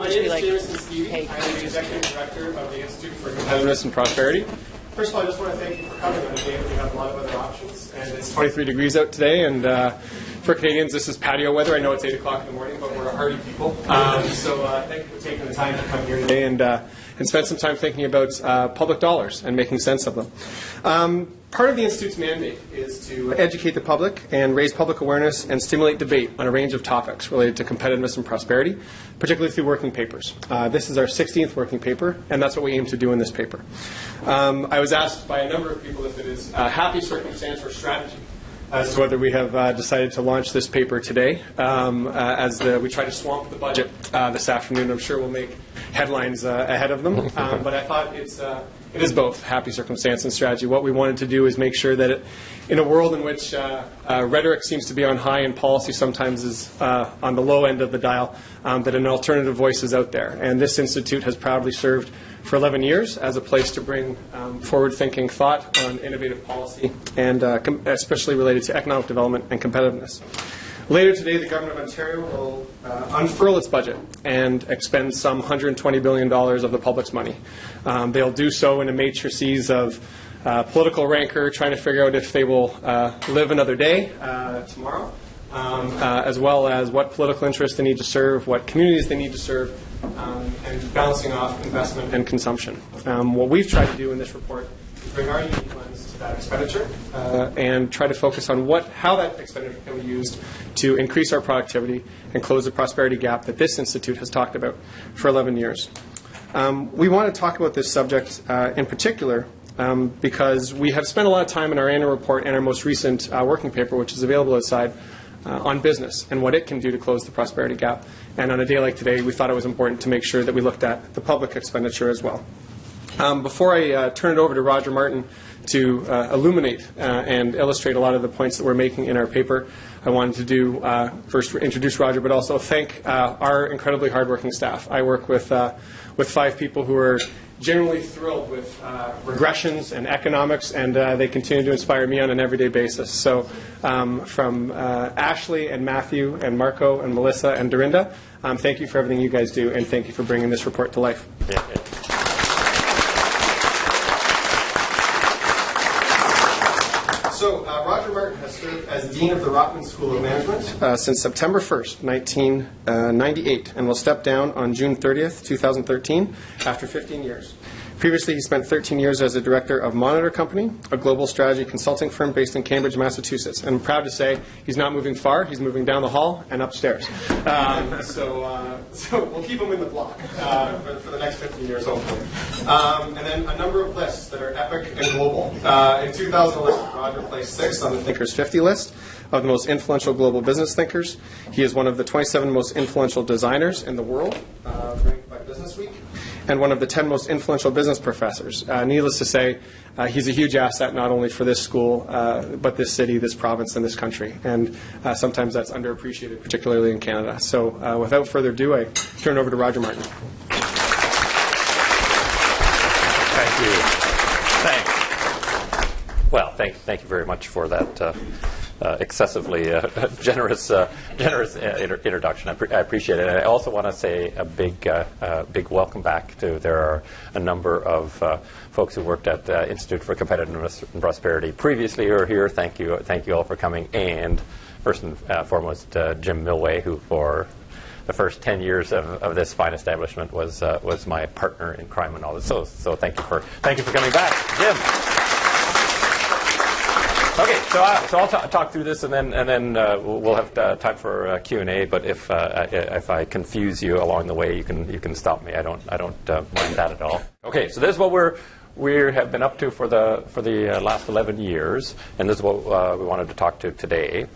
My name is Jameson Stevie. I'm the Executive Director of the Institute for Competitiveness and Prosperity. First of all, I just want to thank you for coming on a day that we have a lot of other options. And it's 23 degrees out today, and for Canadians, this is patio weather. I know it's 8 o'clock in the morning, but we're a hardy people. So thank you for taking the time to come here today and spend some time thinking about public dollars and making sense of them. Part of the Institute's mandate is to educate the public and raise public awareness and stimulate debate on a range of topics related to competitiveness and prosperity, particularly through working papers. This is our 16th working paper, and that's what we aim to do in this paper. I was asked by a number of people if it is a happy circumstance or strategy as to whether we have decided to launch this paper today. We try to swamp the budget this afternoon. I'm sure we'll make headlines ahead of them, but I thought it is both happy circumstance and strategy. What we wanted to do is make sure that in a world in which rhetoric seems to be on high and policy sometimes is on the low end of the dial, that an alternative voice is out there. And this institute has proudly served for 11 years as a place to bring forward-thinking thought on innovative policy, and especially related to economic development and competitiveness. Later today, the Government of Ontario will unfurl its budget and expend some $120 billion of the public's money. They'll do so in a matrices of political rancor, trying to figure out if they will live another day tomorrow, as well as what political interests they need to serve, what communities they need to serve, and balancing off investment and consumption. What we've tried to do in this report is bring our unique lens to that expenditure and try to focus on how that expenditure can be used to increase our productivity and close the prosperity gap that this institute has talked about for 11 years. We want to talk about this subject in particular because we have spent a lot of time in our annual report and our most recent working paper, which is available outside, on business and what it can do to close the prosperity gap. And on a day like today, we thought it was important to make sure that we looked at the public expenditure as well. Before I turn it over to Roger Martin to illuminate and illustrate a lot of the points that we're making in our paper, I wanted to do first introduce Roger, but also thank our incredibly hardworking staff. I work with 5 people who are generally thrilled with regressions and economics, and they continue to inspire me on an everyday basis. So from Ashley and Matthew and Marco and Melissa and Dorinda, thank you for everything you guys do, and thank you for bringing this report to life. Yeah. So Roger Martin has served as Dean of the Rotman School of Management since September 1st, 1998, and will step down on June 30th, 2013, after 15 years. Previously, he spent 13 years as a director of Monitor Company, a global strategy consulting firm based in Cambridge, Massachusetts. And I'm proud to say he's not moving far. He's moving down the hall and upstairs. So we'll keep him in the block for the next 15 years, hopefully. And then a number of lists that are epic and global. In 2011, Roger placed 6th on the Thinkers 50 list of the most influential global business thinkers. He is one of the 27 most influential designers in the world, ranked by Business Week, and one of the 10 most influential business professors. Needless to say, he's a huge asset not only for this school, but this city, this province, and this country. And sometimes that's underappreciated, particularly in Canada. So without further ado, I turn it over to Roger Martin. Thank you. Thanks. Well, thank you very much for that excessively generous introduction. I appreciate it. And I also want to say a big welcome back to. There are a number of folks who worked at the Institute for Competitiveness and Prosperity previously who are here. Thank you all for coming. And first and foremost, Jim Milway, who for the first 10 years of this fine establishment was my partner in crime and all this. So thank you for coming back, Jim. Okay, so I'll talk through this, and then we'll have time for Q&A. But if I confuse you along the way, you can stop me. I don't mind that at all. Okay, so this is what we have been up to for the last 11 years, and this is what we wanted to talk to today.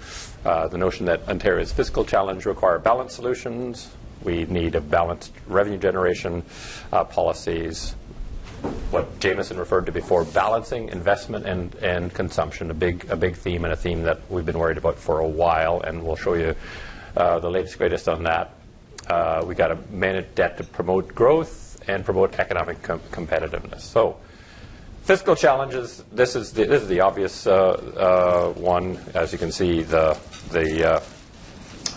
The notion that Ontario's fiscal challenge require balanced solutions. We need a balanced revenue generation policies. What Jameson referred to before, balancing investment and consumption, a big theme, and a theme that we've been worried about for a while, and we'll show you the latest greatest on that. We got to manage debt to promote growth and promote economic competitiveness. So, fiscal challenges. This is the obvious one, as you can see. The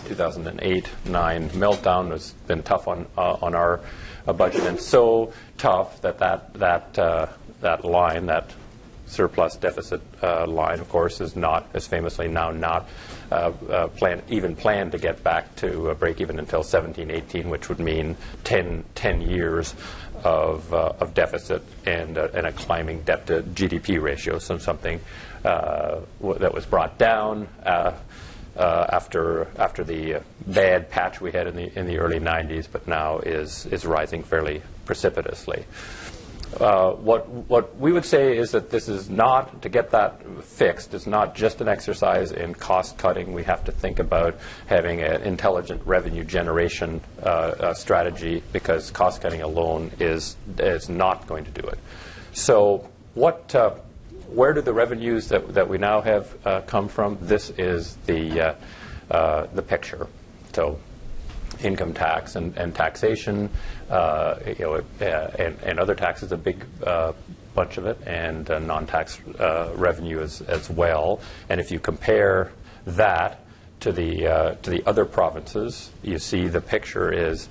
2008-9 meltdown has been tough on our budget, and so tough that line, that surplus deficit line, of course, is famously now not planned to get back to break even until 17-18, which would mean 10 years of deficit and a climbing debt to GDP ratio. So something that was brought down after the bad patch we had in the early 90s, but now is rising fairly precipitously. What we would say is that this is not, to get that fixed, it's not just an exercise in cost cutting. We have to think about having an intelligent revenue generation strategy, because cost cutting alone is not going to do it. So where do the revenues that we now have come from? This is the picture. So income tax and taxation, and other taxes, a big bunch of it, and non-tax revenue as well. And if you compare that to the other provinces, you see the picture is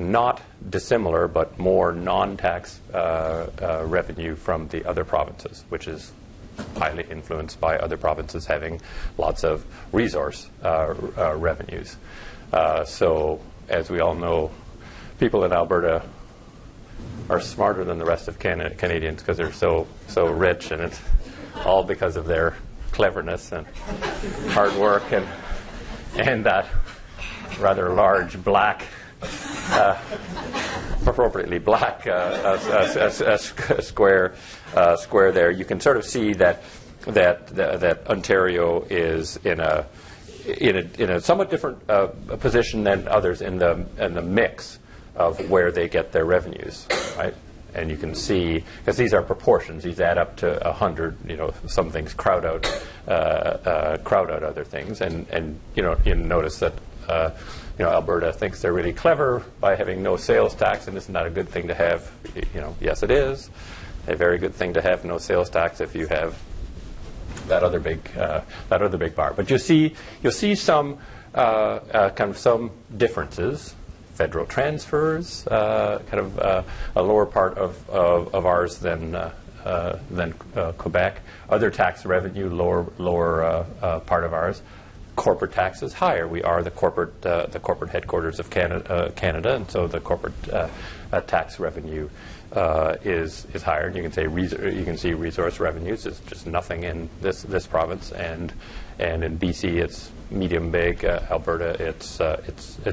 not dissimilar, but more non-tax revenue from the other provinces, which is highly influenced by other provinces having lots of resource revenues. So, as we all know, people in Alberta are smarter than the rest of Canadians, because they're so rich, and it's all because of their cleverness and hard work and that rather large black, appropriately black square there. You can sort of see that Ontario is in a somewhat different position than others in the mix of where they get their revenues, right? And you can see, because these are proportions, these add up to 100. Some things crowd out other things, and you notice that Alberta thinks they're really clever by having no sales tax, and isn't that a good thing to have? Yes, it is a very good thing to have no sales tax if you have that other big bar. But you'll see some some differences. Federal transfers, a lower part of ours than Quebec. Other tax revenue, lower part of ours. Corporate taxes higher. We are the corporate headquarters of Canada, and so the corporate tax revenue is higher. And you can see resource revenues is just nothing in this province, and in BC it's medium big. Alberta it's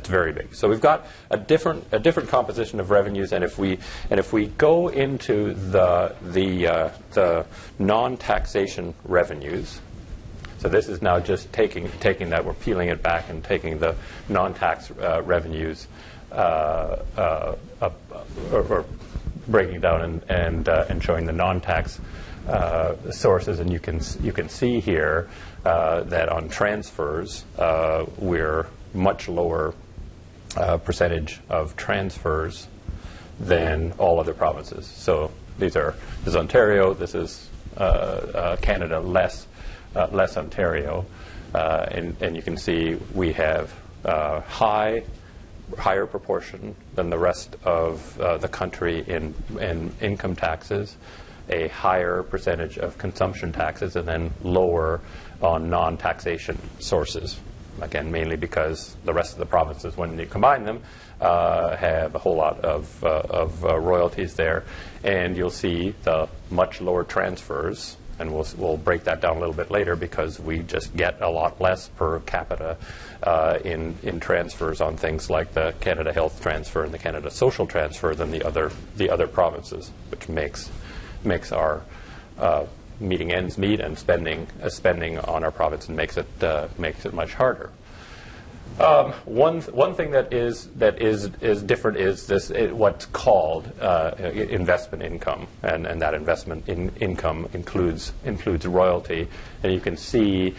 very big. So we've got a different composition of revenues, and if we go into the non-taxation revenues. So this is now just taking that, we're peeling it back and taking the non-tax revenues, or breaking down and showing the non-tax sources, and you can see here that on transfers we're much lower percentage of transfers than all other provinces. So this is Ontario, this is Canada, less Ontario, and you can see we have higher proportion than the rest of the country in income taxes, a higher percentage of consumption taxes, and then lower on non-taxation sources. Again, mainly because the rest of the provinces, when you combine them, have a whole lot of royalties there, and you'll see the much lower transfers. And we'll break that down a little bit later, because we just get a lot less per capita in transfers on things like the Canada Health Transfer and the Canada Social Transfer than the other provinces, which makes our meeting ends meet and spending on our province, and makes it much harder. One thing that is different is this what's called investment income, and that investment income includes royalty, and you can see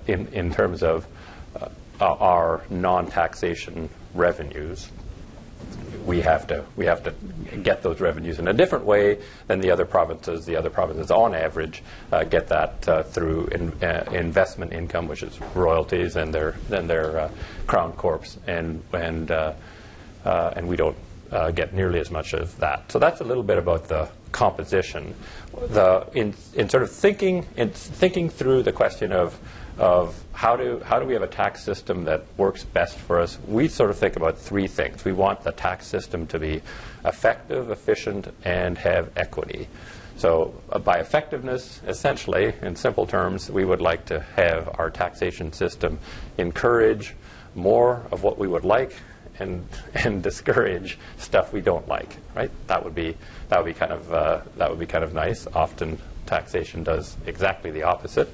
in terms of our non-taxation revenues, we have to get those revenues in a different way than the other provinces. The other provinces, on average, get that through investment income, which is royalties, and their crown corps, and we don't get nearly as much of that. So that's a little bit about the composition. In sort of thinking through the question of how do we have a tax system that works best for us, we sort of think about three things. We want the tax system to be effective, efficient, and have equity. So by effectiveness, essentially, in simple terms, we would like to have our taxation system encourage more of what we would like and discourage stuff we don't like. Right? That would be kind of nice. Often taxation does exactly the opposite.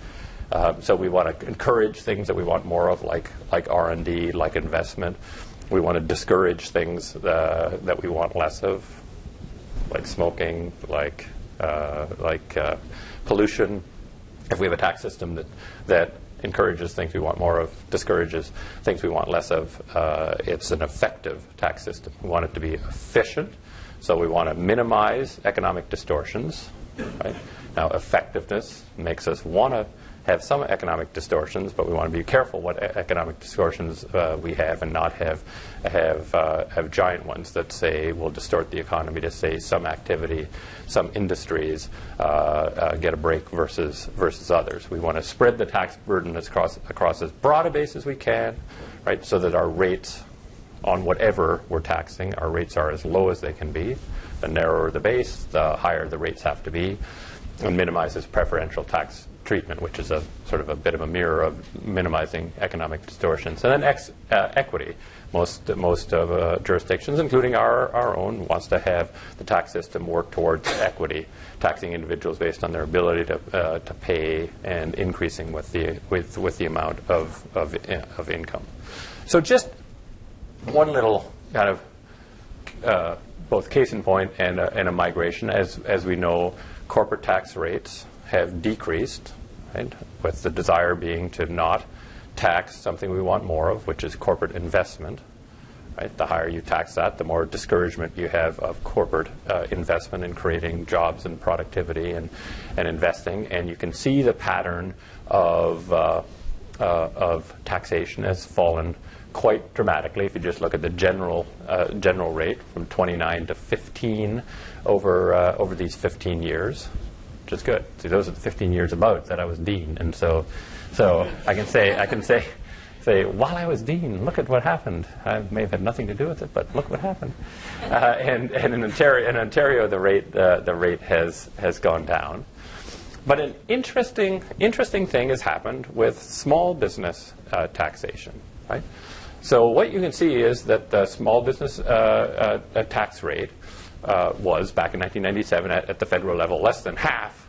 So we want to encourage things that we want more of, like R&D, like investment. We want to discourage things that we want less of, like smoking, like pollution. If we have a tax system that encourages things we want more of, discourages things we want less of, it's an effective tax system. We want it to be efficient, so we want to minimize economic distortions. Right? Now, effectiveness makes us want to have some economic distortions, but we want to be careful what economic distortions we have, and not have giant ones that say will distort the economy to say some activity, some industries get a break versus others. We want to spread the tax burden across as broad a base as we can, right? So that our rates on whatever we're taxing, our rates are as low as they can be. The narrower the base, the higher the rates have to be, and minimizes preferential tax treatment, which is a sort of a bit of a mirror of minimizing economic distortions. And then equity. Most of jurisdictions, including our own, wants to have the tax system work towards equity, taxing individuals based on their ability to pay, and increasing with the amount of income. So just one little kind of both case in point and a migration. As we know, corporate tax rates have decreased, right, with the desire being to not tax something we want more of, which is corporate investment. Right? The higher you tax that, the more discouragement you have of corporate investment in creating jobs and productivity and investing. And you can see the pattern of taxation has fallen quite dramatically. If you just look at the general rate from 29 to 15 over these 15 years. Which is good. See, those are the 15 years about that I was dean, and so I can say, while I was dean, look at what happened. I may have had nothing to do with it, but look what happened. And in Ontario, the rate has gone down. But an interesting thing has happened with small business taxation. Right. So what you can see is that the small business tax rate was, back in 1997 at the federal level, less than half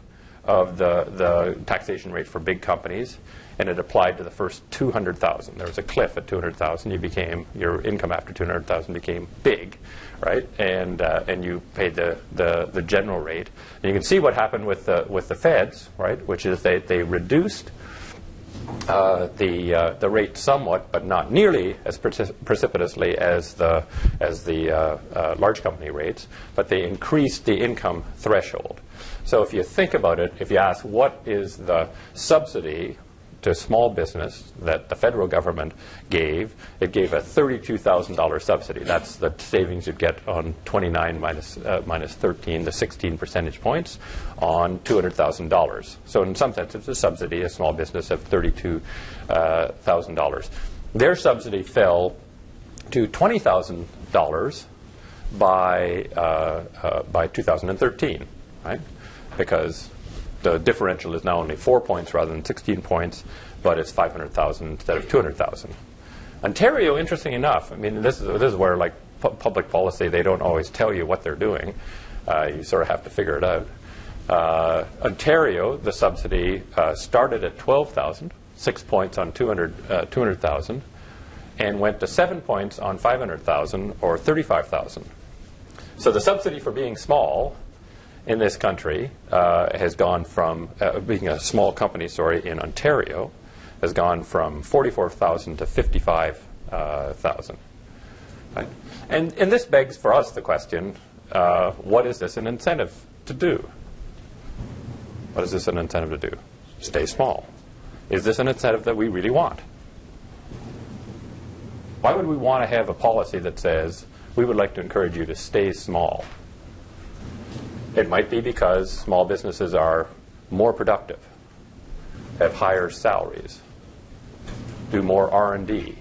of the taxation rate for big companies, and it applied to the first 200,000. There was a cliff at 200,000. Your income after 200,000 became big, right? And you paid the general rate. And you can see what happened with the feds, right? Which is they reduced the rate somewhat, but not nearly as precipitously as the large company rates, but they increased the income threshold. So if you think about it, if you ask what is the subsidy to small business that the federal government gave, it gave a $32,000 subsidy. That's the savings you'd get on 29 minus 13, the 16 percentage points on $200,000. So in some sense, it's a subsidy, a small business of $32,000. Their subsidy fell to $20,000 by 2013, right? Because the differential is now only 4 points rather than 16 points, but it's 500,000 instead of 200,000. Ontario, interesting enough, I mean, this is where, like, public policy, they don't always tell you what they're doing. You sort of have to figure it out. Ontario, the subsidy started at 12,000, 6 points on 200,000, and went to 7 points on 500,000, or 35,000. So the subsidy for being small in this country has gone from being a small company, in Ontario, has gone from 44,000 to 55,000. Right? And this begs for us the question, what is this an incentive to do? What is this an incentive to do? Stay small. Is this an incentive that we really want? Why would we want to have a policy that says we would like to encourage you to stay small? It might be because small businesses are more productive, have higher salaries, do more R&D,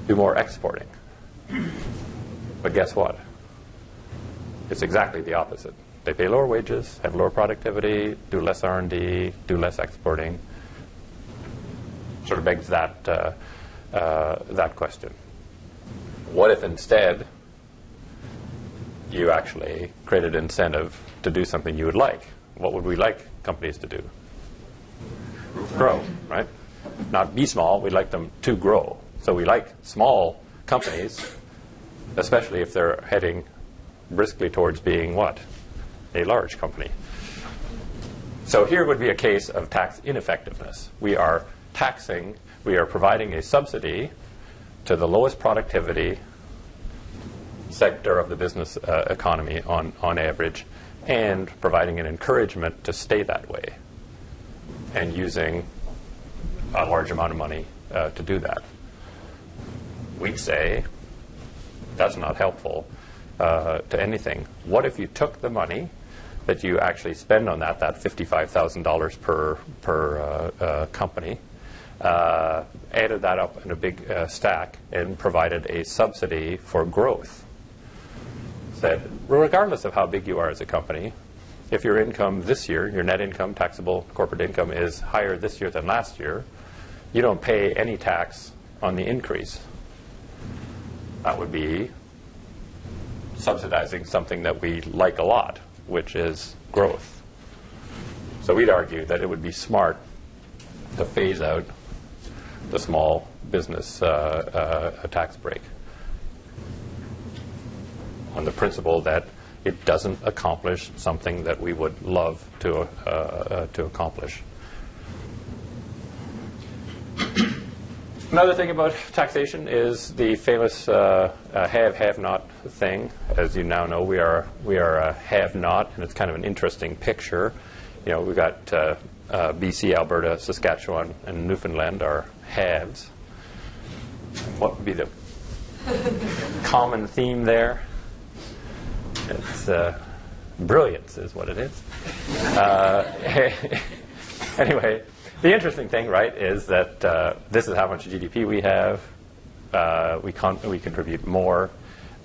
do more exporting. But guess what? It's exactly the opposite. They pay lower wages, have lower productivity, do less R&D, do less exporting. Sort of begs that question. What if instead you actually created incentive to do something you would like? What would we like companies to do? Grow, right? Not be small, we'd like them to grow. So we like small companies, especially if they're heading briskly towards being what? A large company. So here would be a case of tax ineffectiveness. We are taxing, we are providing a subsidy to the lowest productivity sector of the business economy on average, and providing an encouragement to stay that way, and using a large amount of money to do that. We'd say that's not helpful to anything. What if you took the money that you actually spend on that $55,000 per company, added that up in a big stack, and provided a subsidy for growth? Said, regardless of how big you are as a company, if your income this year, your net income, taxable corporate income, is higher this year than last year, you don't pay any tax on the increase. That would be subsidizing something that we like a lot, which is growth. So we'd argue that it would be smart to phase out the small business tax break on the principle that it doesn't accomplish something that we would love to accomplish. Another thing about taxation is the famous have-not thing. As you now know, we are a have-not, and it's kind of an interesting picture. You know, we've got BC, Alberta, Saskatchewan, and Newfoundland are haves. What would be the common theme there? It's brilliance is what it is. Anyway, the interesting thing, right, is that this is how much GDP we have. We contribute more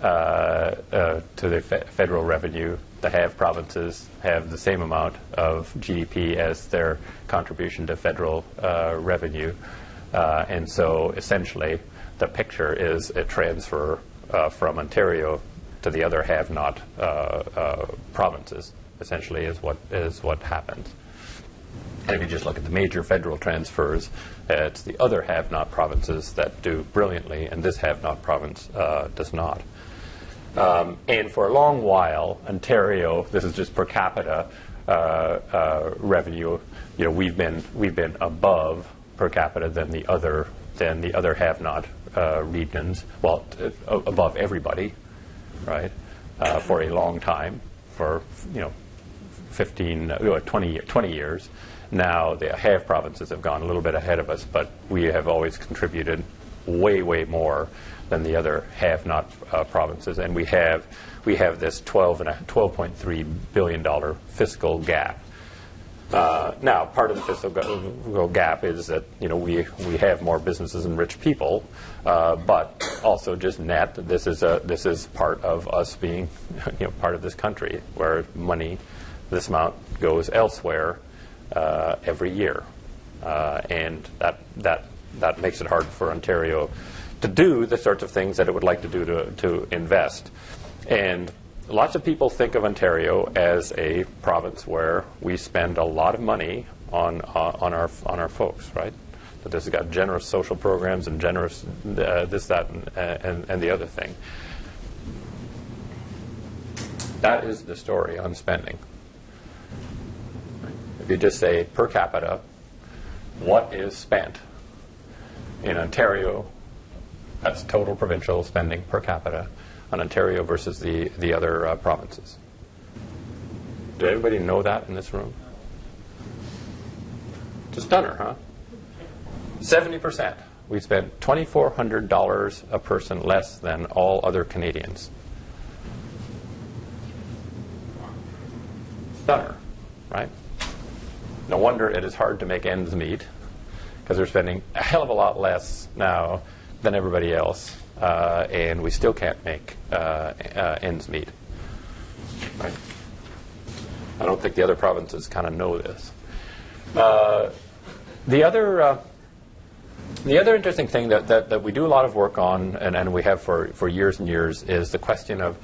to the federal revenue. The have provinces have the same amount of GDP as their contribution to federal revenue. And so essentially the picture is a transfer from Ontario to the other have-not provinces, essentially, is what happens. And if you just look at the major federal transfers, it's the other have-not provinces that do brilliantly, and this have-not province does not. And for a long while, Ontario, this is just per capita revenue, you know, we've been above per capita than the other have-not regions, well, above everybody, right, for a long time, for 20 years. Now the have provinces have gone a little bit ahead of us, but we have always contributed way more than the other have-not provinces, and we have this $12.3 billion fiscal gap. Now, part of the fiscal gap is that we have more businesses and rich people, but also just net. This is part of us being part of this country, where money, this amount, goes elsewhere every year, and that makes it hard for Ontario to do the sorts of things that it would like to do to invest. And lots of people think of Ontario as a province where we spend a lot of money on our folks, right? That this has got generous social programs and generous this, that, and the other thing. That is the story on spending. If you just say per capita, what is spent in Ontario That's total provincial spending per capita on Ontario versus the other provinces. Did everybody know that in this room? It's a stunner, huh? 70%. We spent $2,400 a person less than all other Canadians. Stunner, right? No wonder it is hard to make ends meet, because they're spending a hell of a lot less now than everybody else, and we still can't make ends meet. Right? I don't think the other provinces kind of know this. The other interesting thing that we do a lot of work on, and we have for years and years, is the question of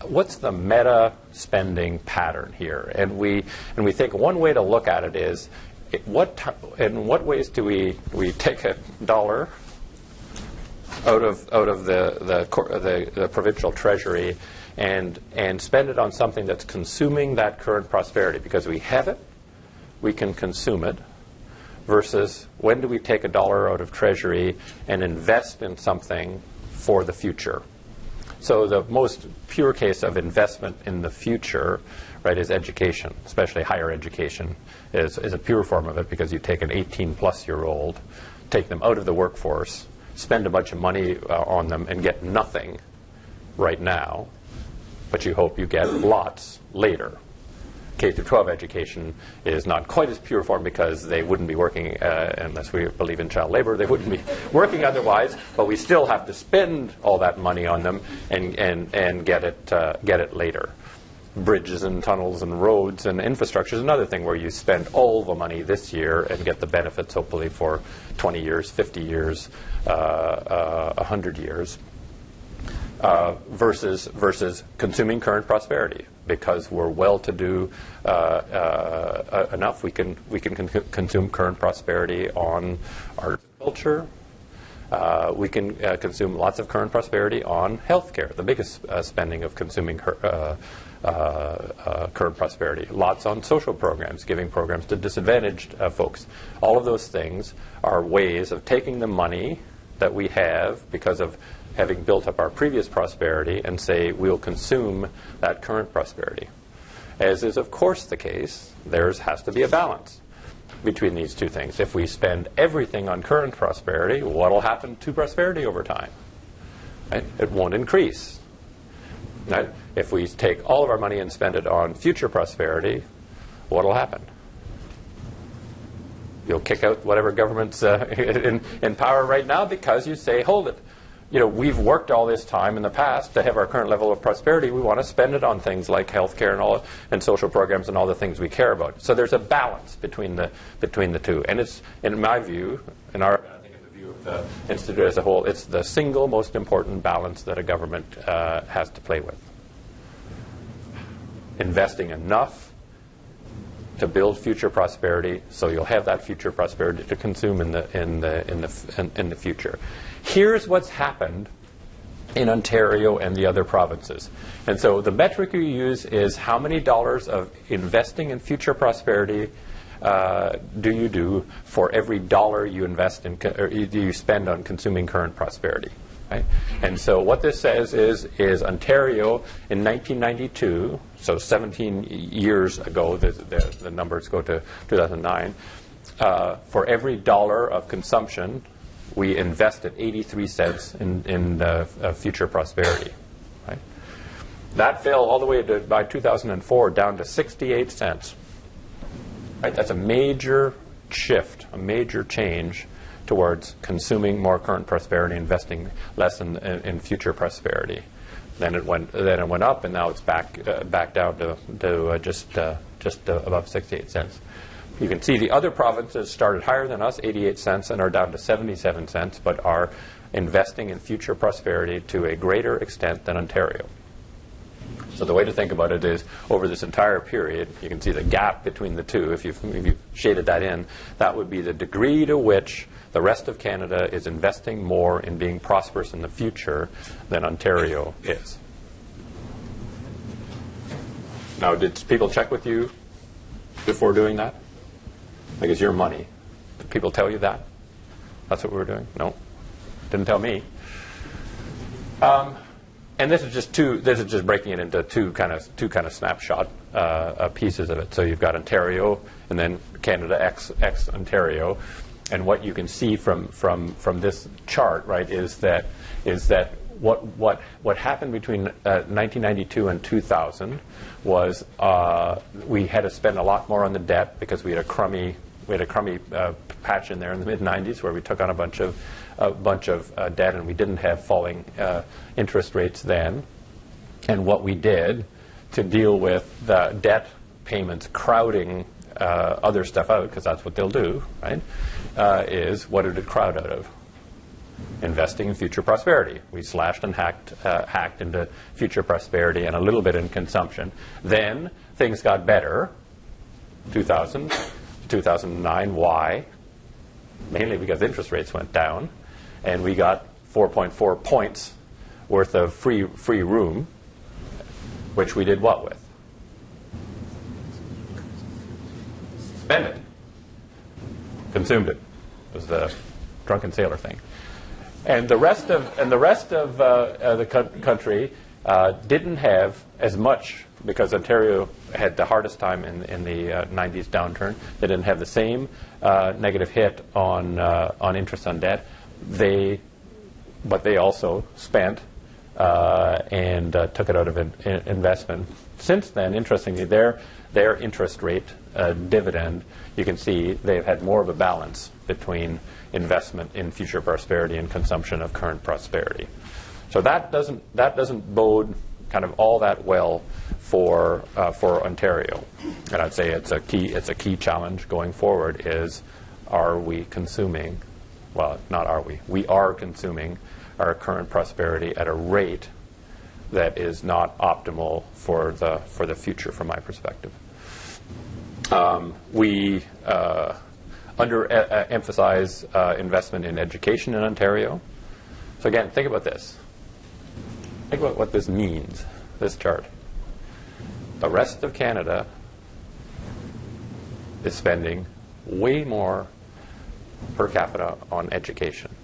what's the meta spending pattern here. And we think one way to look at it is in what ways do we take a dollar out of the provincial treasury and spend it on something that's consuming that current prosperity, because we have it, we can consume it, versus when do we take a dollar out of treasury and invest in something for the future. So the most pure case of investment in the future, right, is education, especially higher education is a pure form of it, because you take an 18-plus-year-old, take them out of the workforce, spend a bunch of money on them, and get nothing right now, but you hope you get lots later. K through 12 education is not quite as pure form, because they wouldn't be working unless we believe in child labor. They wouldn't be working otherwise, but we still have to spend all that money on them and get it later. Bridges and tunnels and roads and infrastructure is another thing where you spend all the money this year and get the benefits hopefully for 20 years, 50 years, 100 years. Versus consuming current prosperity, because we're well-to-do enough, we can consume current prosperity on art and culture. We can consume lots of current prosperity on healthcare, the biggest spending of consuming current prosperity. Lots on social programs, giving programs to disadvantaged folks. All of those things are ways of taking the money that we have because of having built up our previous prosperity and say we'll consume that current prosperity. As is of course the case, there has to be a balance between these two things. If we spend everything on current prosperity, what will happen to prosperity over time? Right? It won't increase. Right? If we take all of our money and spend it on future prosperity, what will happen? You'll kick out whatever government's in power right now, because you say, hold it. We've worked all this time in the past to have our current level of prosperity. We want to spend it on things like healthcare and social programs and all the things we care about. So there's a balance between the two. And it's, in my view, I think in the view of the Institute as a whole, it's the single most important balance that a government has to play with. Investing enough to build future prosperity, so you'll have that future prosperity to consume in the future. Here's what's happened in Ontario and the other provinces. And so the metric you use is how many dollars of investing in future prosperity do you do for every dollar you invest in or you spend on consuming current prosperity. Right? And so what this says is Ontario in 1992, so 17 years ago, the numbers go to 2009, for every dollar of consumption, we invested 83 cents in future prosperity. Right? That fell all the way by 2004 down to 68 cents. Right? That's a major shift, a major change towards consuming more current prosperity, investing less in future prosperity. Then it went up, and now it's back down to just above 68 cents. You can see the other provinces started higher than us, 88 cents, and are down to 77 cents, but are investing in future prosperity to a greater extent than Ontario. So the way to think about it is, over this entire period, you can see the gap between the two. If you've shaded that in, that would be the degree to which the rest of Canada is investing more in being prosperous in the future than Ontario is. Now, did people check with you before doing that? Like, it's your money. Did people tell you that? That's what we were doing? No? Didn't tell me. And this is just breaking it into two kind of snapshot pieces of it. So you've got Ontario and then Canada x Ontario, and what you can see from this chart, right, is that what happened between 1992 and 2000 was we had to spend a lot more on the debt because we had a crummy patch in there in the mid 90s where we took on a bunch of debt, and we didn't have falling interest rates then. And what we did to deal with the debt payments crowding other stuff out, because that's what they'll do, right, is what did it crowd out of? Investing in future prosperity. We slashed and hacked into future prosperity and a little bit in consumption. Then things got better, 2000, 2009. Why? Mainly because interest rates went down, and we got 4.4 points worth of free room, which we did what with? Spend it. Consumed it. It was the drunken sailor thing. And the rest of the country didn't have as much, because Ontario had the hardest time in the 90s downturn. They didn't have the same negative hit on interest on debt. But they also spent and took it out of investment. Since then, interestingly, their interest rate dividend, you can see they've had more of a balance between investment in future prosperity and consumption of current prosperity. So that doesn't bode kind of all that well for Ontario. And I'd say it's a key challenge going forward is, are we consuming? Well, not are we. We are consuming our current prosperity at a rate that is not optimal for the future, from my perspective. We emphasize investment in education in Ontario. So again, think about this. Think about what this means, this chart. The rest of Canada is spending way more per capita on education.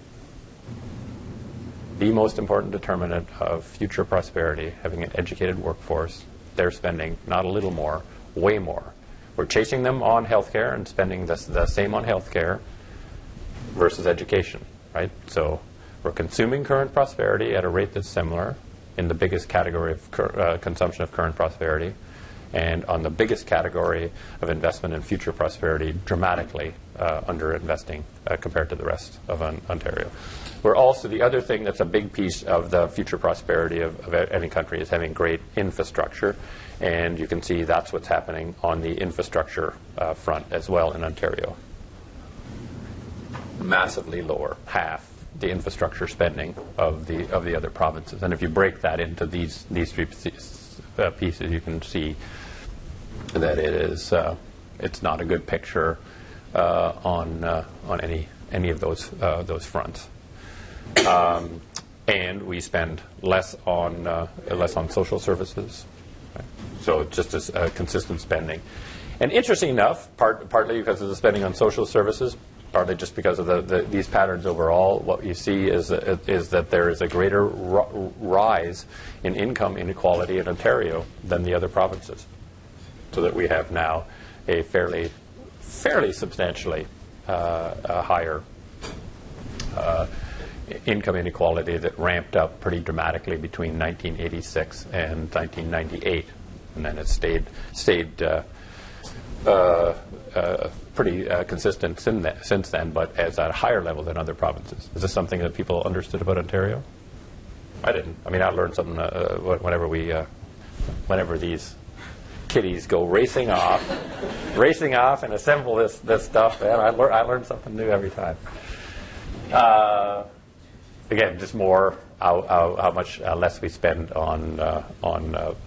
The most important determinant of future prosperity, having an educated workforce, they're spending not a little more, way more. We're chasing them on healthcare and spending the same on healthcare versus education, right? So we're consuming current prosperity at a rate that's similar in the biggest category of consumption of current prosperity, and on the biggest category of investment in future prosperity, dramatically under-investing compared to the rest of Ontario. We're also, the other thing that's a big piece of the future prosperity of any country is having great infrastructure, and you can see that's what's happening on the infrastructure front as well in Ontario. Massively lower, half the infrastructure spending of the other provinces. And if you break that into these three pieces, you can see that it is it's not a good picture on any of those fronts. And we spend less on social services. Right? So just as consistent spending. And interesting enough, partly because of the spending on social services, partly just because of these patterns overall, what you see is that there is a greater rise in income inequality in Ontario than the other provinces. So that we have now a fairly substantially higher income inequality that ramped up pretty dramatically between 1986 and 1998, and then it stayed pretty consistent since then, but at a higher level than other provinces. Is this something that people understood about Ontario? I didn't. I mean, I learned something whenever these kiddies go racing off and assemble this stuff. Man, I learned something new every time. Again, just more how much less we spend on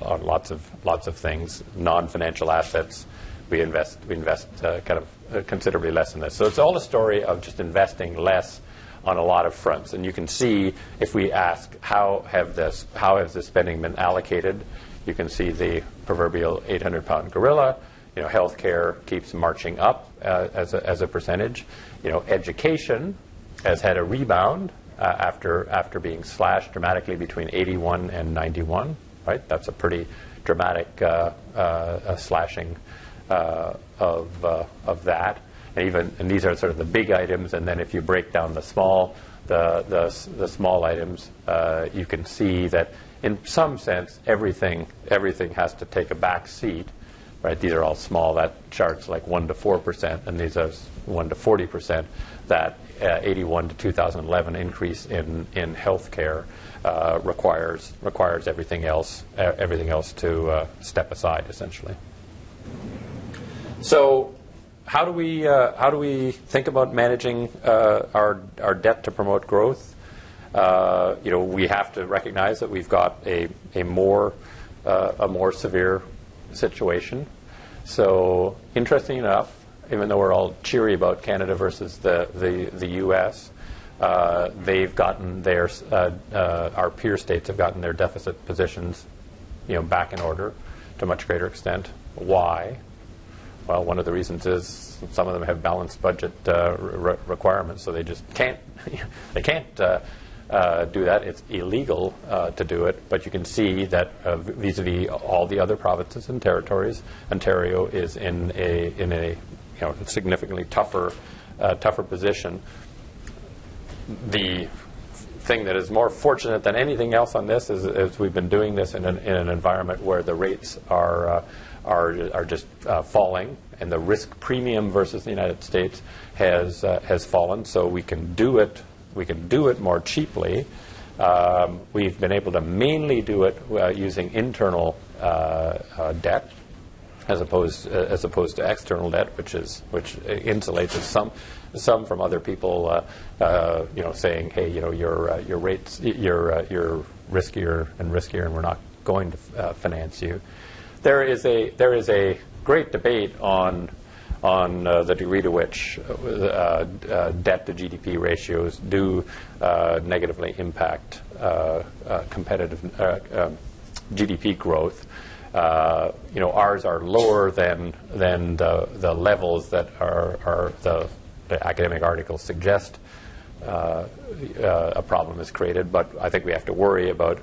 lots of things, non-financial assets. We invest kind of considerably less in this. So it's all a story of just investing less on a lot of fronts. And you can see, if we ask how has this spending been allocated, you can see the proverbial 800-pound gorilla. You know, healthcare keeps marching up as a percentage. You know, education has had a rebound after being slashed dramatically between 81 and 91. Right, that's a pretty dramatic slashing of that. And these are sort of the big items. And then if you break down the small items, you can see that in some sense everything has to take a back seat. Right, these are all small. That chart's like 1 to 4%, and these are 1 to 40%. That 81 to 2011 increase in healthcare requires everything else to step aside, essentially. So, how do we think about managing our debt to promote growth? We have to recognize that we've got a more severe situation. So, interesting enough, even though we're all cheery about Canada versus the U.S., they've gotten our peer states have gotten their deficit positions, back in order to a much greater extent. Why? Well, one of the reasons is some of them have balanced budget requirements, so they just can't. They can't do that. It's illegal to do it. But you can see that vis-a-vis all the other provinces and territories, Ontario is in a significantly tougher position. The thing that is more fortunate than anything else on this is we've been doing this in an environment where the rates are just falling, and the risk premium versus the United States has fallen. So we can do it. We can do it more cheaply. We've been able to mainly do it using internal debt, as opposed to external debt, which insulates us some from other people, saying, hey, your rates, you're riskier and riskier, and we're not going to finance you. There is a great debate on the degree to which debt to GDP ratios do negatively impact competitive GDP growth. Ours are lower than the levels that are the academic articles suggest a problem is created, but I think we have to worry about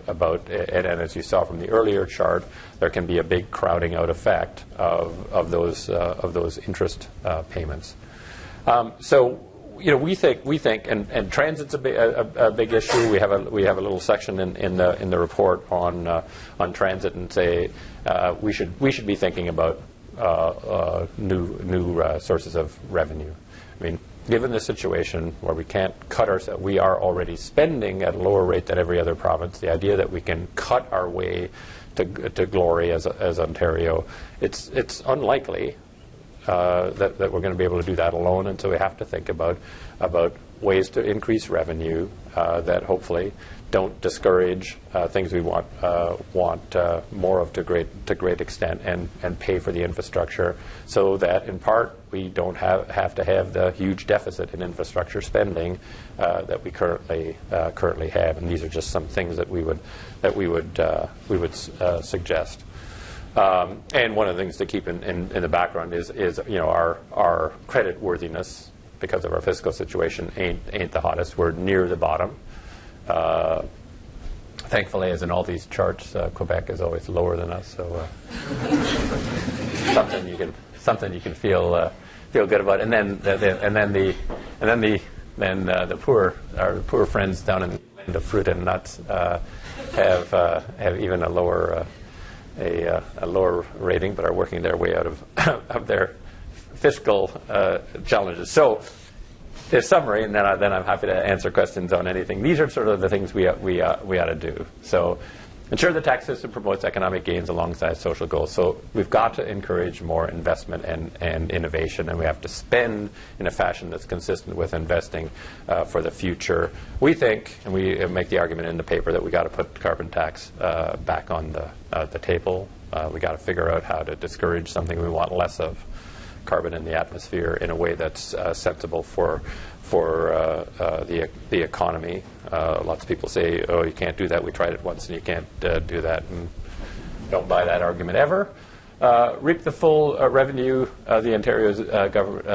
it. And as you saw from the earlier chart, there can be a big crowding out effect of those interest payments. So we think, and transit's a big issue. We have a little section in the report on transit, and say we should be thinking about new sources of revenue. I mean, given the situation where we can't cut ourselves, we are already spending at a lower rate than every other province. The idea that we can cut our way to glory as Ontario, it's unlikely that we're going to be able to do that alone. And so we have to think about ways to increase revenue that hopefully don't discourage things we want more of to great extent, and pay for the infrastructure, so that in part we don't have to have the huge deficit in infrastructure spending that we currently have. And these are just some things that we would suggest. And one of the things to keep in the background is our credit worthiness, because of our fiscal situation, ain't the hottest. We're near the bottom. Thankfully, as in all these charts, Quebec is always lower than us. So something you can feel good about. And then the poor friends down in the land of fruit and nuts have even a lower rating, but are working their way out of their fiscal challenges. So, the summary, and then I'm happy to answer questions on anything. These are sort of the things we ought to do. So, ensure the tax system promotes economic gains alongside social goals. So we've got to encourage more investment and innovation, and we have to spend in a fashion that's consistent with investing for the future. We think, and we make the argument in the paper, that we got to put carbon tax back on the table. We got to figure out how to discourage something we want less of, carbon in the atmosphere, in a way that's sensible for the economy. Lots of people say, oh, you can't do that. We tried it once and you can't do that. And don't buy that argument ever. Reap the full revenue the Ontario's government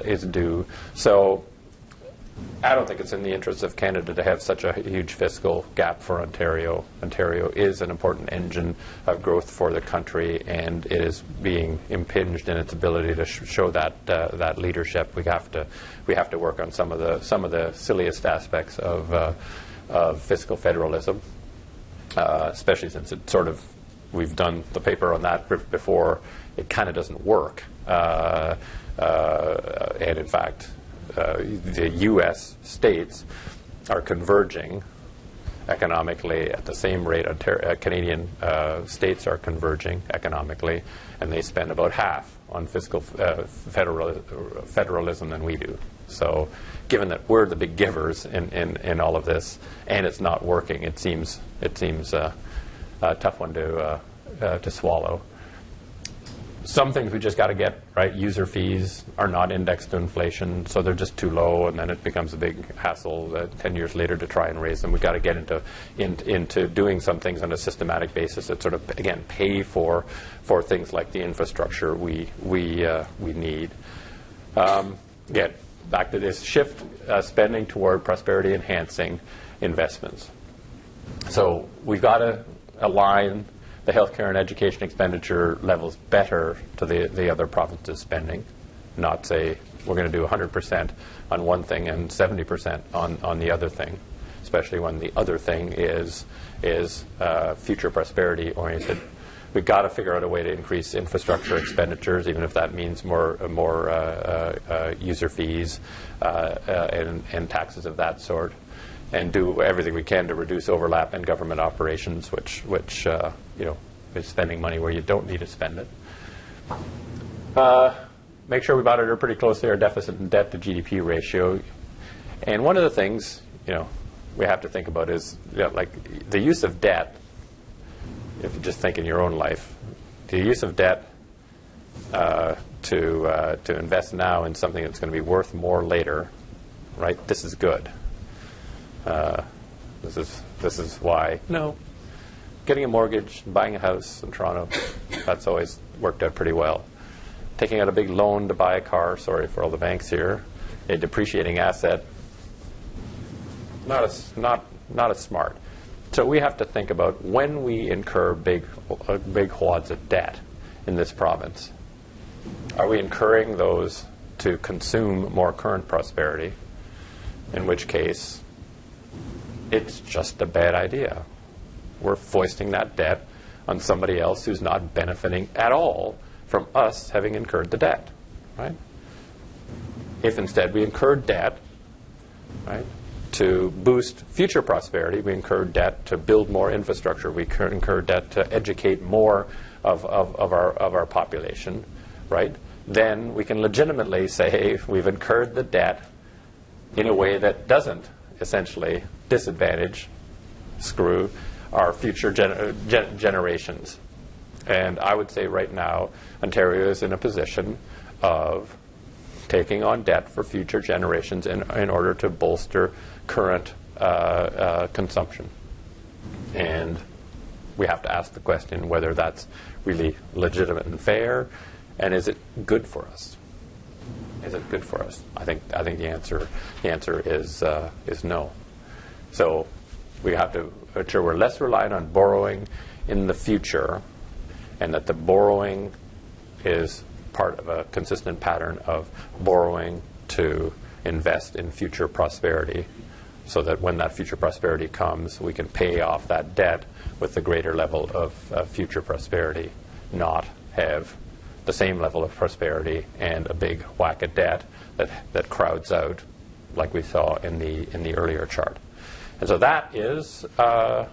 is due. So I don't think it's in the interest of Canada to have such a huge fiscal gap for Ontario. Ontario is an important engine of growth for the country, and it is being impinged in its ability to show that leadership. We have to work on some of the silliest aspects of fiscal federalism, especially since it sort of, we've done the paper on that before. It kind of doesn't work, and in fact, the U.S. states are converging economically at the same rate Canadian states are converging economically, and they spend about half on fiscal federalism than we do. So given that we're the big givers in all of this, and it's not working, it seems a tough one to swallow. Some things we just got to get right. User fees are not indexed to inflation, so they're just too low, and then it becomes a big hassle 10 years later to try and raise them. We've got to get into doing some things on a systematic basis that sort of, again, pay for things like the infrastructure we need. Again, back to this shift spending toward prosperity enhancing investments. So we've got to align the healthcare and education expenditure levels better to the other provinces' spending, not say we're going to do 100% on one thing and 70% on the other thing, especially when the other thing is future prosperity oriented. We've got to figure out a way to increase infrastructure expenditures, even if that means more user fees and taxes of that sort, and do everything we can to reduce overlap in government operations, which is spending money where you don't need to spend it. Make sure we monitor pretty closely our deficit and debt to GDP ratio. And one of the things we have to think about is like the use of debt. If you just think in your own life, the use of debt to invest now in something that's going to be worth more later, right? This is good. This is why. No. Getting a mortgage, buying a house in Toronto, that's always worked out pretty well. Taking out a big loan to buy a car, sorry for all the banks here, a depreciating asset, not as smart. So we have to think about when we incur big wads of debt in this province. Are we incurring those to consume more current prosperity? In which case, it's just a bad idea. We're foisting that debt on somebody else who's not benefiting at all from us having incurred the debt, right? If instead we incurred debt, right, to boost future prosperity, we incur debt to build more infrastructure, we incur debt to educate more of our population, right? Then we can legitimately say we've incurred the debt in a way that doesn't essentially disadvantage, screw our future generations. And I would say right now, Ontario is in a position of taking on debt for future generations in order to bolster current consumption. And we have to ask the question whether that's really legitimate and fair, and is it good for us? Is it good for us? I think the answer is no. So we have to ensure we're less reliant on borrowing in the future, and that the borrowing is part of a consistent pattern of borrowing to invest in future prosperity, so that when that future prosperity comes, we can pay off that debt with the greater level of future prosperity, not have the same level of prosperity and a big whack of debt that crowds out, like we saw in the earlier chart. And so that is our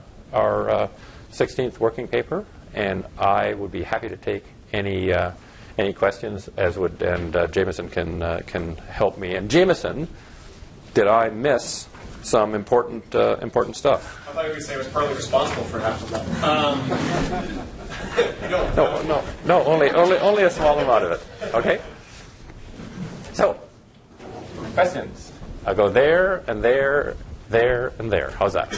16th working paper, and I would be happy to take any questions, and Jameson can help me. And Jameson, did I miss some important stuff? I thought you were going to say I was partly responsible for half of that. No, only a small amount of it. Okay. So, questions. I'll go there and there, there and there. How's that?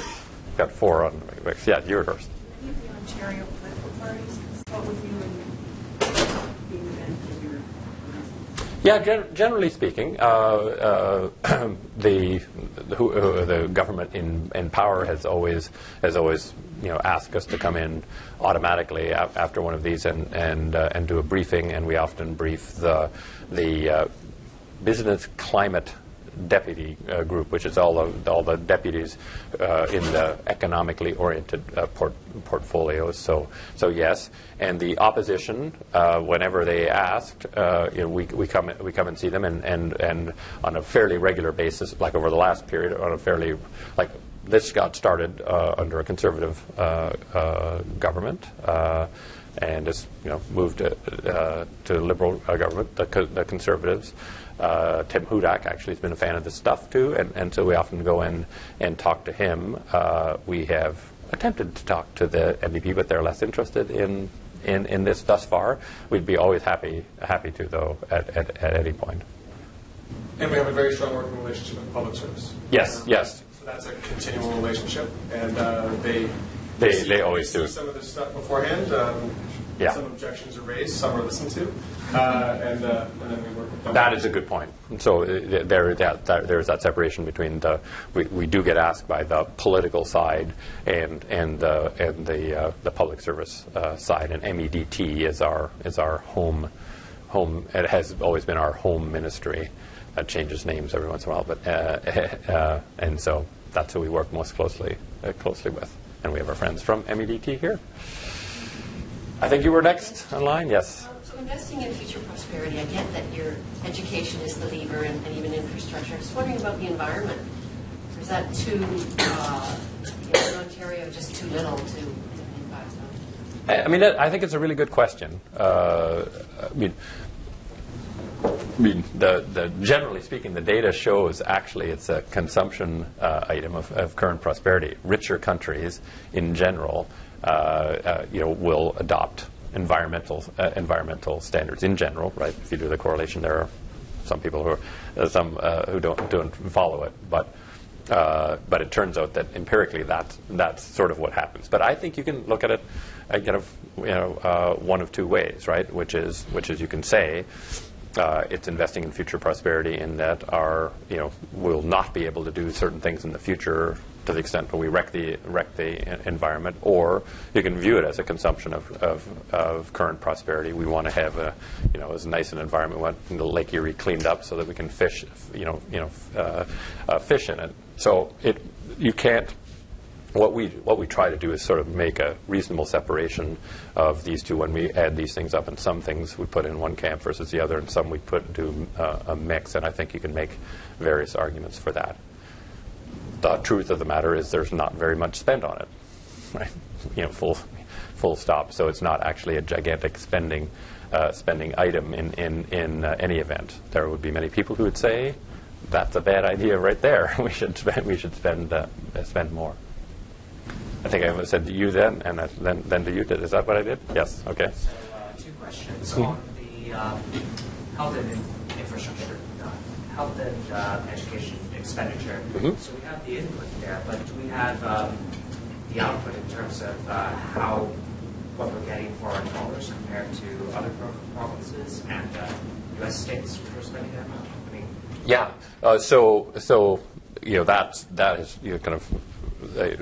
Got 4 on the mix. Yeah, you're first. I think the Ontario political parties consult with you and being an Yeah, generally speaking, the government in power has always asked us to come in automatically after one of these and do a briefing, and we often brief the business climate deputy group, which is all the deputies in the economically oriented portfolios. So yes, and the opposition, whenever they asked, we come and see them, and on a fairly regular basis, like over the last period, on a fairly this got started under a conservative government. And has moved to liberal government, the conservatives. Tim Hudak actually has been a fan of this stuff too, and so we often go in and talk to him. We have attempted to talk to the NDP, but they're less interested in this thus far. We'd be always happy to, though, at any point. And we have a very strong working relationship with the public service. Yes. So that's a continual relationship, and they always do some of this stuff beforehand. Some objections are raised, some are listened to, and then we work with them. That is a good point. So there's that separation between we do get asked by the political side and the public service side, and MEDT is our home. It has always been our home ministry. That changes names every once in a while, but and so that's who we work most closely with, and we have our friends from MEDT here. I think you were next online. Yes. So investing in future prosperity, I get that your education is the lever and even infrastructure. I'm just wondering about the environment. Is that too, in Ontario, just too little to impact on? I mean, I think it's a really good question. Generally speaking, the data shows actually it's a consumption item of current prosperity. Richer countries, in general, will adopt environmental standards in general. Right? If you do the correlation, there are some people who don't follow it, but it turns out that empirically that's sort of what happens. But I think you can look at it one of two ways, right? Which is you can say. It's investing in future prosperity in that we'll not be able to do certain things in the future to the extent that we wreck the environment, or you can view it as a consumption of current prosperity. We want to have as nice an environment. We want the Lake Erie cleaned up so that we can fish fish in it. So you can't. What we try to do is sort of make a reasonable separation of these two when we add these things up, and some things we put in one camp versus the other, and some we put into a mix, and I think you can make various arguments for that. The truth of the matter is there's not very much spent on it, right? Full stop. So it's not actually a gigantic spending item in any event. There would be many people who would say that's a bad idea right there. We should spend more. I think I said to you then, and then to you. Is that what I did? Yes. Okay. So, two questions on the health and infrastructure, health and education expenditure. Mm-hmm. So we have the input there, but do we have the output in terms of what we're getting for our dollars compared to other provinces and U.S. states which are spending that amount? I mean, yeah. So that is kind of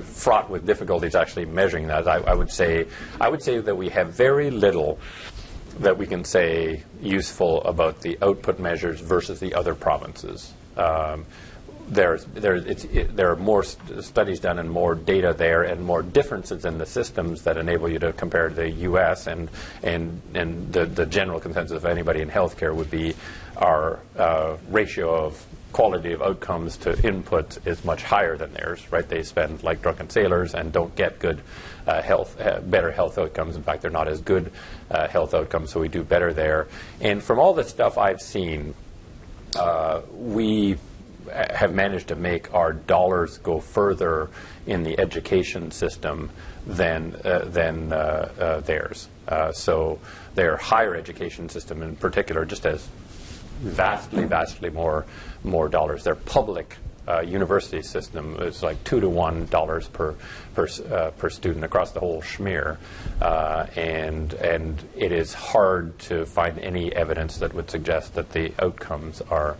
fraught with difficulties actually measuring that. I would say that we have very little that we can say useful about the output measures versus the other provinces. There are more studies done and more data there and more differences in the systems that enable you to compare the U.S. and the general consensus of anybody in healthcare would be our ratio of quality of outcomes to input is much higher than theirs, right? They spend like drunken sailors and don't get good better health outcomes. In fact, they're not as good health outcomes, so we do better there. And from all the stuff I've seen, we have managed to make our dollars go further in the education system than theirs. So their higher education system in particular just has vastly more dollars. Their public university system. It's like $2 to $1 per student across the whole schmear, and it is hard to find any evidence that would suggest that the outcomes are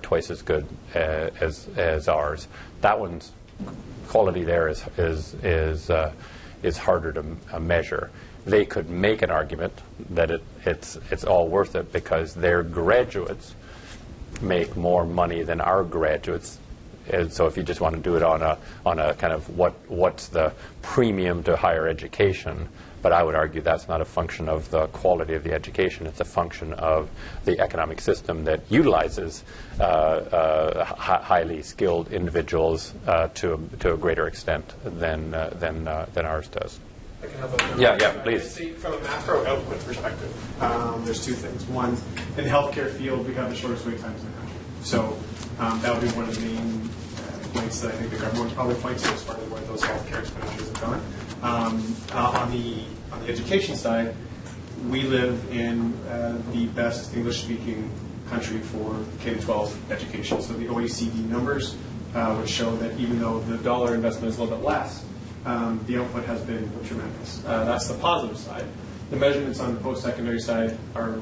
twice as good as ours. That one's quality there is harder to measure. They could make an argument that it's all worth it because their graduates make more money than our graduates. And so if you just want to do it on a kind of what's the premium to higher education, but I would argue that's not a function of the quality of the education. It's a function of the economic system that utilizes highly skilled individuals to a greater extent than ours does. I can help out. Yeah, please. I'd say from a macro output perspective, there's two things. One, in the healthcare field, we have the shortest wait times in the country. So that would be one of the main points that I think the government would probably point to as far as where those healthcare expenditures have gone. On the education side, we live in the best English-speaking country for K-12 education. So the OECD numbers would show that even though the dollar investment is a little bit less, the output has been tremendous. That's the positive side. The measurements on the post-secondary side are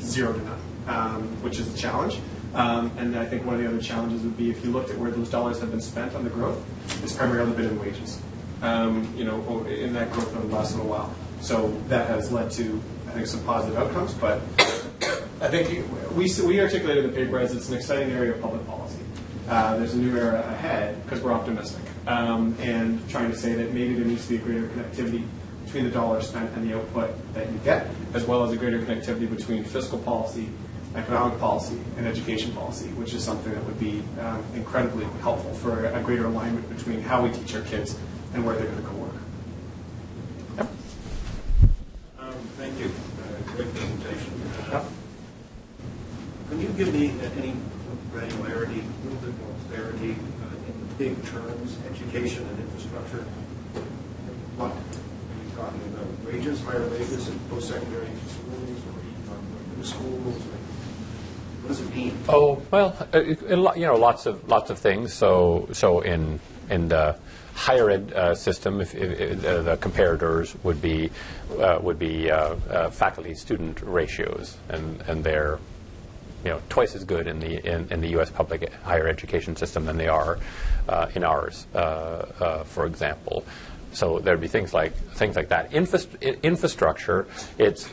0 to none, which is a challenge. And I think one of the other challenges would be if you looked at where those dollars have been spent on the growth, it's primarily been in wages. In that growth over the last little while. So that has led to, I think, some positive outcomes. But I think we articulated in the paper as it's an exciting area of public policy. There's a new era ahead because we're optimistic and trying to say that maybe there needs to be a greater connectivity between the dollar spent and the output that you get, as well as a greater connectivity between fiscal policy, economic policy, and education policy, which is something that would be incredibly helpful for a greater alignment between how we teach our kids and where they're going to go work. Yep. Thank you. Great presentation. Yep. Can you give me any granularity, a little bit more clarity in big terms, education and infrastructure? What? Are you talking about wages, higher wages in post-secondary schools, or are you talking about middle schools? What does it mean? Oh well, lots of things. So in the higher ed system, if the comparators would be faculty-student ratios, and they're twice as good in the U.S. public higher education system than they are in ours, for example. So there'd be things like that. Infrastructure, it's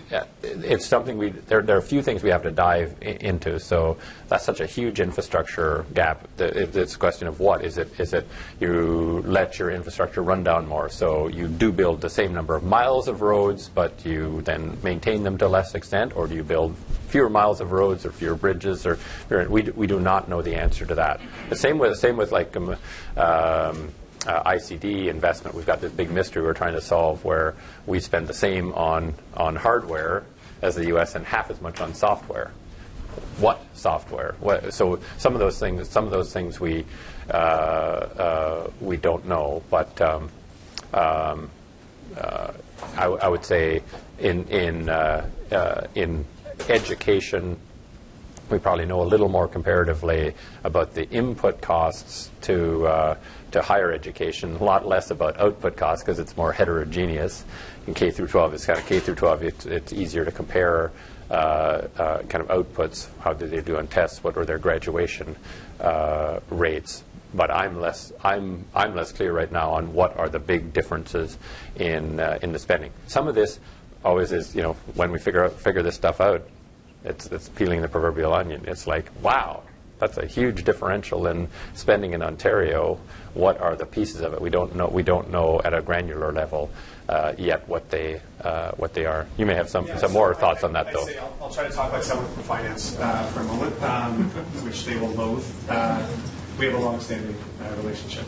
something there are a few things we have to dive into. So that's such a huge infrastructure gap. It's a question of what is it? Is it you let your infrastructure run down more? So you do build the same number of miles of roads, but you then maintain them to less extent, or do you build fewer miles of roads or fewer bridges? Or we do not know the answer to that. The same with like. ICD investment, we've got this big mystery we're trying to solve where we spend the same on hardware as the U.S. and half as much on software. What software? So some of those things we don't know. But I would say in education, we probably know a little more comparatively about the input costs to higher education, a lot less about output costs because it's more heterogeneous. In K through 12, it's kind of K through 12. It's easier to compare kind of outputs. How did they do on tests? What were their graduation rates? But I'm less clear right now on what are the big differences in the spending. Some of this always is when we figure this stuff out. It's peeling the proverbial onion. It's like, wow, that's a huge differential in spending in Ontario. What are the pieces of it? We don't know at a granular level yet what they are. You may have some more thoughts on that, though. I'll try to talk like someone from finance for a moment, which they will loathe. We have a long-standing relationship.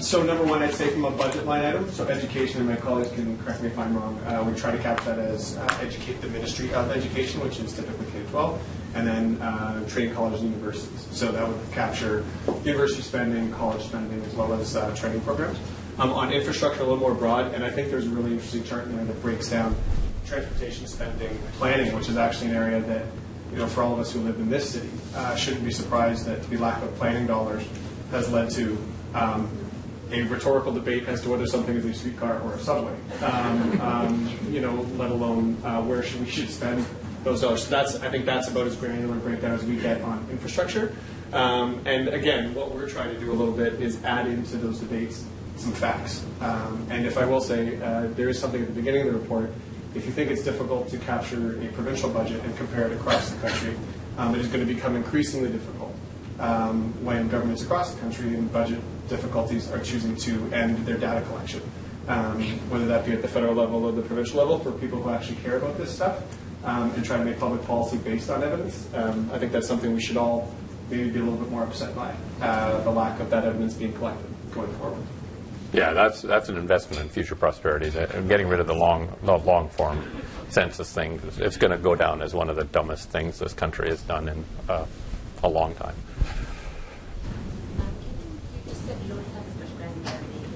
So number one, I'd say from a budget line item, so education, and my colleagues can correct me if I'm wrong, we try to capture that as educate the Ministry of Education, which is typically K-12, and then training colleges and universities. So that would capture university spending, college spending, as well as training programs. On infrastructure, a little more broad, and I think there's a really interesting chart in there that breaks down transportation spending planning, which is actually an area that for all of us who live in this city, shouldn't be surprised that the lack of planning dollars has led to a rhetorical debate as to whether something is a streetcar or a subway. Let alone where we should spend those dollars. So I think that's about as granular a breakdown as we get on infrastructure. And again, what we're trying to do a little bit is add into those debates some facts. And if I will say, there is something at the beginning of the report. If you think it's difficult to capture a provincial budget and compare it across the country, it is going to become increasingly difficult when governments across the country in budget difficulties are choosing to end their data collection, whether that be at the federal level or the provincial level for people who actually care about this stuff and try to make public policy based on evidence. I think that's something we should all maybe be a little bit more upset by, the lack of that evidence being collected going forward. Yeah, that's an investment in future prosperity. Getting rid of the long form census thing, it's going to go down as one of the dumbest things this country has done in a long time. You just said you don't have as much granularity in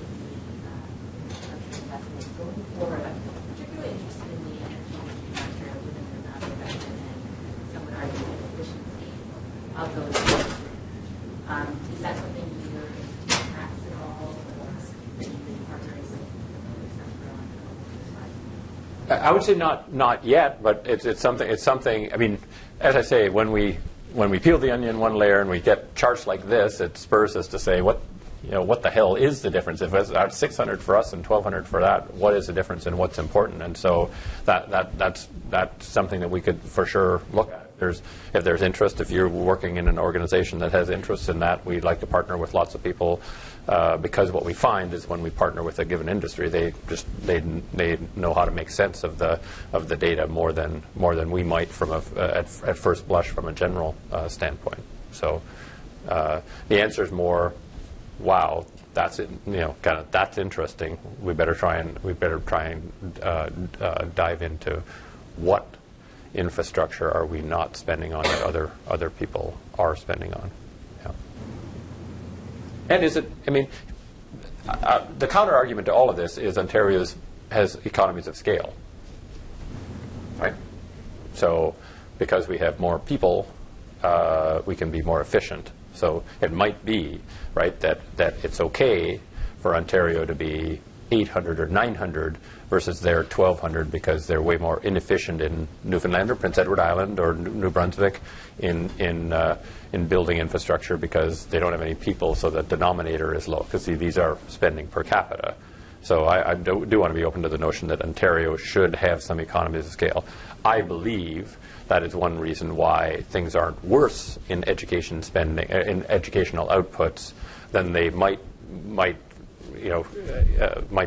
the investment going forward. I'm particularly interested in the energy factor within the non-investment and some would argue the efficiency of those investments. Is that something you're going to tax at all, or that you've been partnering with? I would say not yet, but it's something. I mean, as I say, when we peel the onion one layer and we get charts like this, it spurs us to say, what the hell is the difference? If it's 600 for us and 1,200 for that, what is the difference and what's important? And so that's something that we could for sure look at. If there's interest, if you're working in an organization that has interest in that, we'd like to partner with lots of people because what we find is when we partner with a given industry, they know how to make sense of the data more than we might from at first blush from a general standpoint. So the answer is more, wow, that's it, that's interesting. We better try and dive into what infrastructure are we not spending on that other people are spending on. Yeah. And is it, I mean, the counter argument to all of this is Ontario has economies of scale, right? So because we have more people, we can be more efficient. So it might be, right, that it's okay for Ontario to be 800 or 900 versus their 1,200 because they're way more inefficient in Newfoundland or Prince Edward Island or New Brunswick in building infrastructure because they don't have any people, so the denominator is low. Because these are spending per capita. So I do want to be open to the notion that Ontario should have some economies of scale. I believe that is one reason why things aren't worse in education spending, in educational outputs, than they might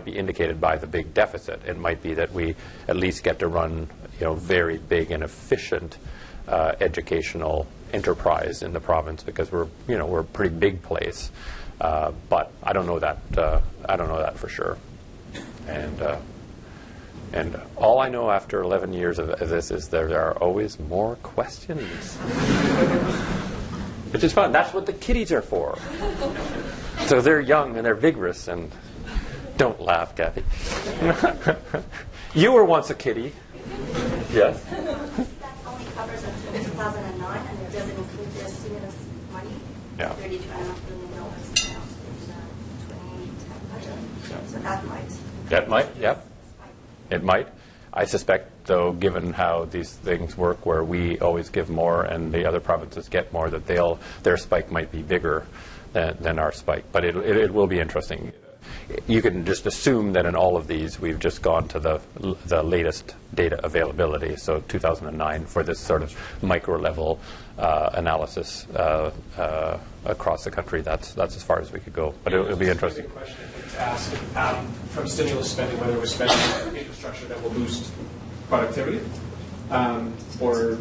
be indicated by the big deficit. It might be that we at least get to run, very big and efficient educational enterprise in the province because we're a pretty big place. But I don't know that. I don't know that for sure. And all I know after 11 years of this is there are always more questions, which is fun. That's what the kiddies are for. So they're young and they're vigorous and don't laugh, Kathy. You were once a kiddie. Yes. That only covers until 2009, and it doesn't include the stimulus money. Yeah. $32.5 billion now in 2010 budget. So that might. That might. Yep. It might. I suspect, though, given how these things work, where we always give more and the other provinces get more, that their spike might be bigger than our spike. But it will be interesting. You can just assume that in all of these, we've just gone to the latest data availability. So 2009 for this sort of micro level analysis across the country. That's as far as we could go. But it'll be interesting. Question to ask from stimulus spending, whether we're spending on infrastructure that will boost productivity, or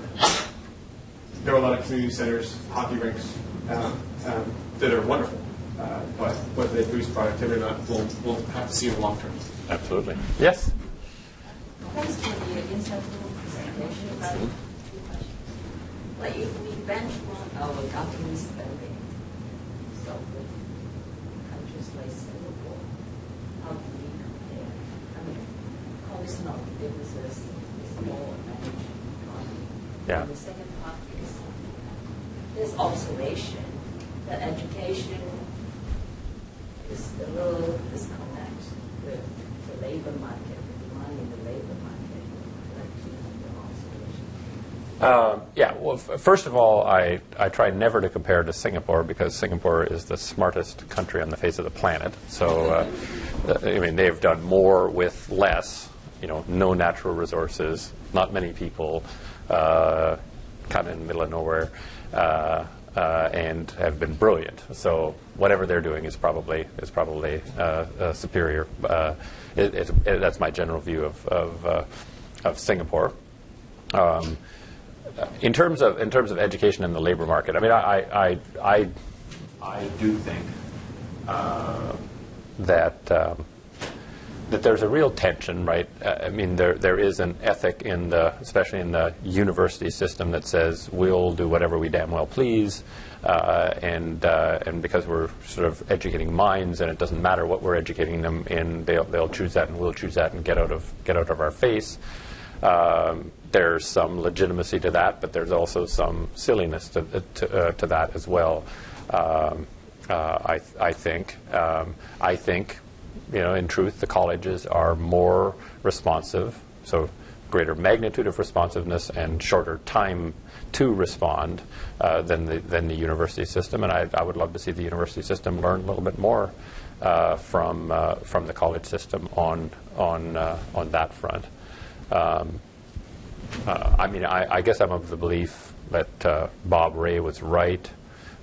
there are a lot of community centers, hockey rinks that are wonderful. But whether they boost productivity or not, we'll have to see in the long term. Absolutely. Yes? Thanks for the insightful presentation about two questions. Like if we benchmark our government spending, so with countries like Singapore, how do we compare? I mean, how is not businesses is more managed economy, Yeah. And the second part is observation that education is a little disconnect with the labor market, the demand in the labor market. I'd like to know your observation. Yeah, well, first of all, I try never to compare to Singapore because Singapore is the smartest country on the face of the planet. So, I mean, they've done more with less, no natural resources, not many people, kind of in the middle of nowhere, and have been brilliant. So whatever they're doing is probably superior. That's my general view of Singapore. In terms of education and the labor market, I mean, I do think that there's a real tension, right? I mean, there is an ethic especially in the university system that says we'll do whatever we damn well please, and because we're sort of educating minds, and it doesn't matter what we're educating them in, they'll choose that, and we'll choose that, and get out of our face. There's some legitimacy to that, but there's also some silliness to that as well. I think, in truth, the colleges are more responsive, so greater magnitude of responsiveness and shorter time to respond than the university system. And I would love to see the university system learn a little bit more from the college system on that front. I mean, I guess I'm of the belief that Bob Ray was right,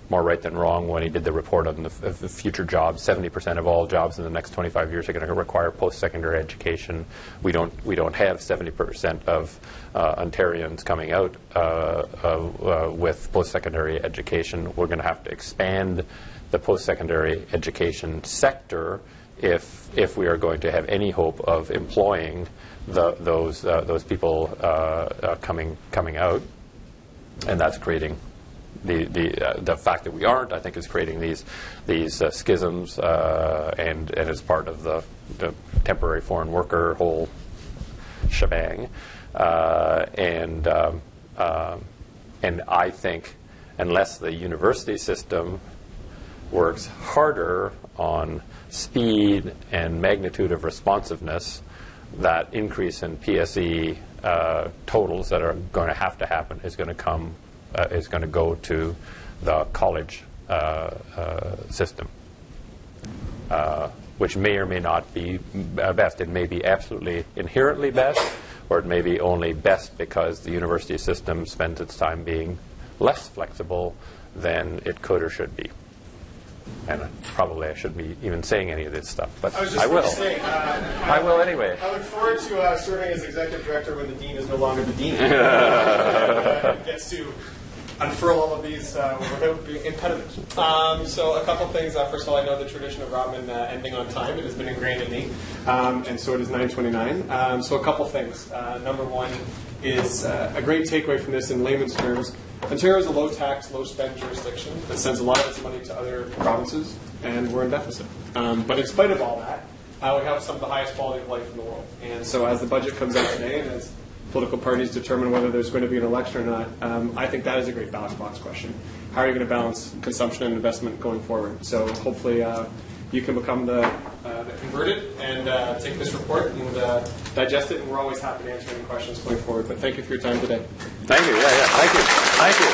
more right than wrong, when he did the report on the future jobs. 70% of all jobs in the next 25 years are going to require post-secondary education. We don't have 70% of Ontarians coming out with post-secondary education. We're going to have to expand the post-secondary education sector if we are going to have any hope of employing those people coming out, and that's creating the fact that we aren't, I think, is creating these schisms, and is part of the temporary foreign worker whole shebang, and I think unless the university system works harder on speed and magnitude of responsiveness, that increase in PSE totals that are going to happen is going to go to the college system, which may or may not be best. It may be absolutely inherently best, or it may be only best because the university system spends its time being less flexible than it could or should be. And probably I shouldn't be even saying any of this stuff, but I will. I will anyway. I look forward to serving as executive director when the dean is no longer the dean. Gets to unfurl all of these without being impediment. So a couple things. First of all, I know the tradition of Rotman ending on time. It has been ingrained in me, and so it is 9:29. So a couple things. Number one is a great takeaway from this in layman's terms. Ontario is a low-tax, low-spend jurisdiction that sends a lot of its money to other provinces, and we're in deficit. But in spite of all that, we have some of the highest quality of life in the world. And so as the budget comes out today, and as political parties determine whether there's going to be an election or not, I think that is a great ballot box question. How are you going to balance consumption and investment going forward? So hopefully you can become the converted and take this report and digest it, and we're always happy to answer any questions going forward. But thank you for your time today. Thank you. Yeah. Thank you.